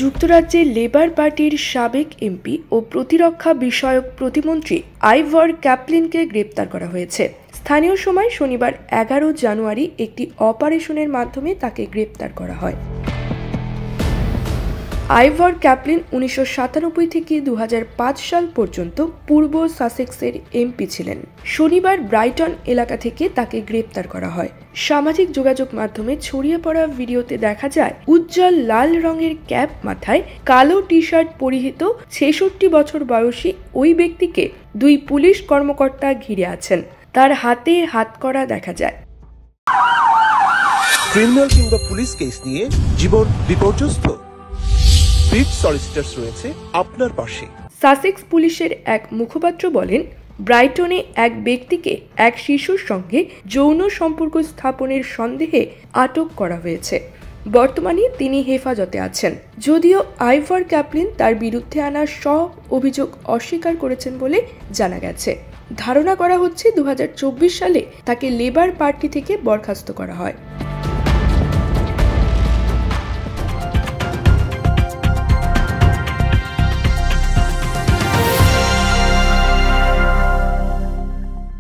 যুক্তরাজ্যের লেবার পার্টির সাবেক এমপি ও প্রতিরক্ষা বিষয়ক প্রতিমন্ত্রী আইভর ক্যাপলিনকে গ্রেপ্তার করা হয়েছে। স্থানীয় সময় শনিবার 11 জানুয়ারি একটি অপারেশনের মাধ্যমে তাকে গ্রেপ্তার করা হয়। আইভর ক্যাপলিন 1997 থেকে 2005 সাল পর্যন্ত পূর্ব সাসেক্সের এমপি ছিলেন। শনিবার ব্রাইটন এলাকা থেকে তাকে গ্রেপ্তার করা হয়। সামাজিক যোগাযোগ মাধ্যমে ছড়িয়ে পড়া ভিডিওতে দেখা যায় উজ্জ্বল লাল রঙের ক্যাপ মাথায়, কালো টি শার্ট পরিহিত 66 বছর বয়সী ওই ব্যক্তিকে দুই পুলিশ কর্মকর্তা ঘিরে আছেন। তার হাতে হাতকড়া দেখা যায়। ক্রিমিনাল কিংবা পুলিশ কেস নিয়ে জীবন বিপর্যস্ত, বিট সলিসিটরস রয়েছে আপনার পাশে। সাসেক্স পুলিশের এক মুখপাত্র বলেন, ব্রাইটনে এক ব্যক্তিকে এক শিশুর সঙ্গে যৌন সম্পর্ক স্থাপনের সন্দেহে আটক করা হয়েছে। বর্তমানে তিনি হেফাজতে আছেন। যদিও আইভর ক্যাপলিন তার বিরুদ্ধে আনা সব অভিযোগ অস্বীকার করেছেন বলে জানা গেছে। ধারণা করা হচ্ছে 2024 সালে তাকে লেবার পার্টি থেকে বরখাস্ত করা হয়।